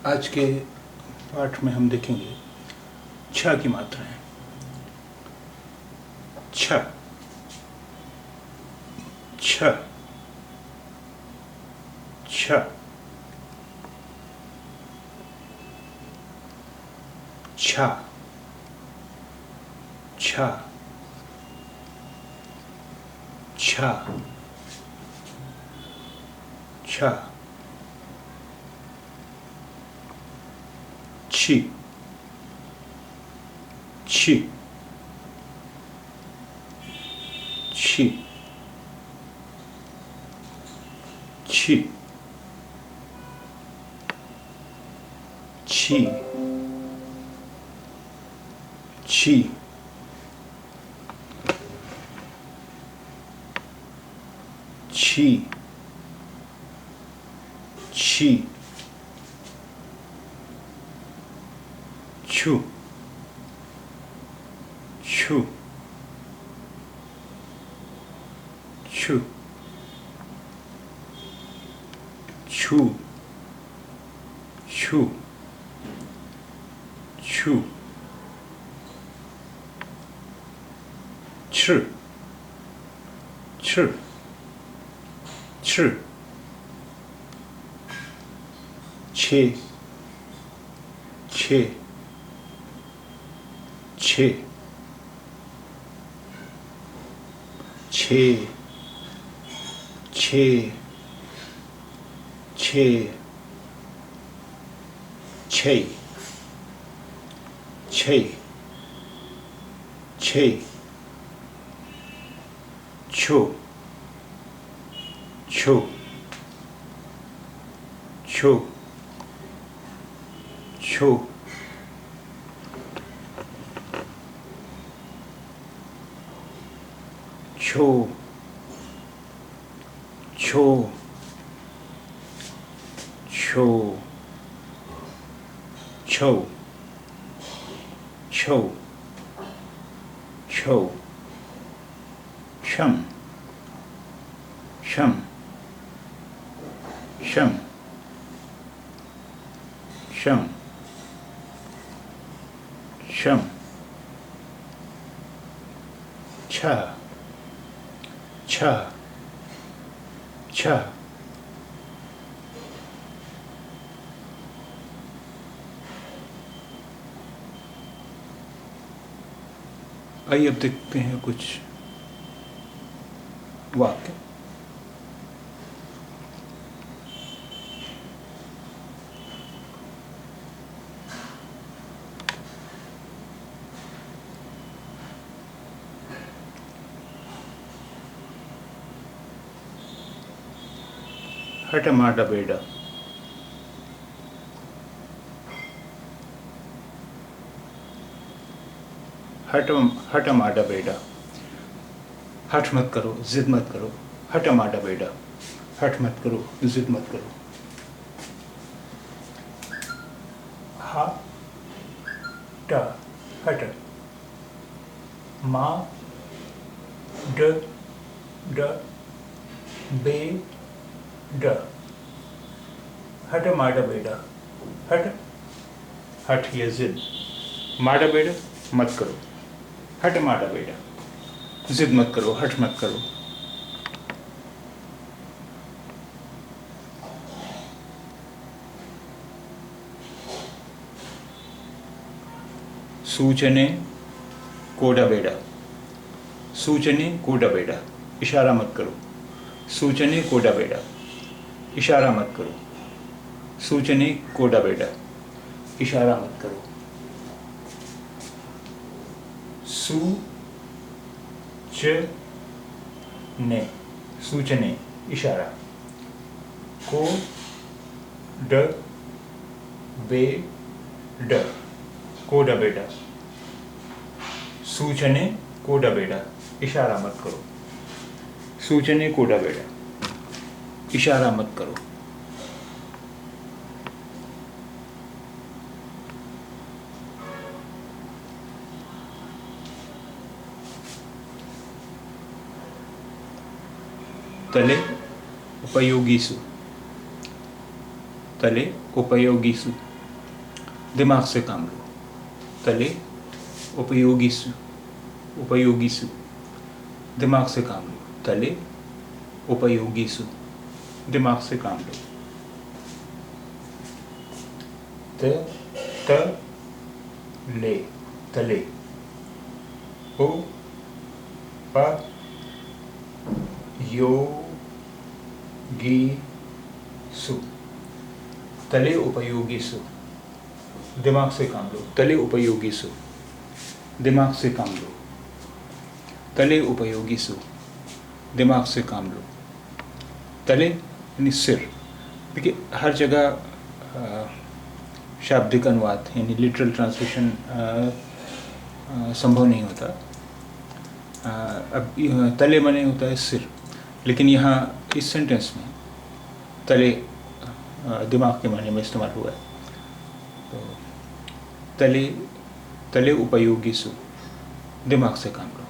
आज के पाठ में हम देखेंगे छ की मात्राएं। छ छ छ छ छ छ छ छी छी छी छी छी छी छी छी छू छू छू छू छू छू छ छ छ छे छे छे छे छे छे छे छे छे छो छो छो छो छो छो छो छो छो छो शम शम शम शम शम छ छ छ आइए अब देखते हैं कुछ वाक्य। हट माटा बेड़ा हट माटा बेड़ा, हठ मत करो, जिद मत करो। हट माटा बेड़ा, हठ मत करो, जिद मत करो। हा ट हट, मा ड ड बे ड, हट माटा बेड़ा, हट हठ ये जिद, माटा बेड़ा मत करो, हट माटा बेड़ा, जिद मत करो, हठ मत करो। सूचने कोडा बेड़ा, सूचने कोडा बेड़ा, इशारा मत करो। सूचने कोडा बेड़ा, इशारा मत करो। सूचने कोडा बेड़ा, इशारा मत करो। सू च ने, सूचने इशारा। को ड बे ड, कोडा बेड़ा, सूचने कोडा बेड़ा, इशारा मत करो। सूचने कोडा बेड़ा, इशारा मत करो। तले उपयोगीसु, तले उपयोगीसु, दिमाग से काम लो। तले उपयोगी सु, उपयोगी सु, दिमाग से काम लो। तले उपयोगी सु, दिमाग से काम लो। त ले, तले। ओ प यो गी सु, तले उपयोगी सु, दिमाग से काम लो। तले उपयोगी सु, दिमाग से काम लो। तले उपयोगी सु, दिमाग से काम लो। तले यानी सिर। देखिए हर जगह शाब्दिक अनुवाद यानी लिटरल ट्रांसलेशन संभव नहीं होता। अब तले माने होता है सिर, लेकिन यहाँ इस सेंटेंस में तले दिमाग के माने में इस्तेमाल हुआ है। तो तले उपयोगी सु, दिमाग से काम लो।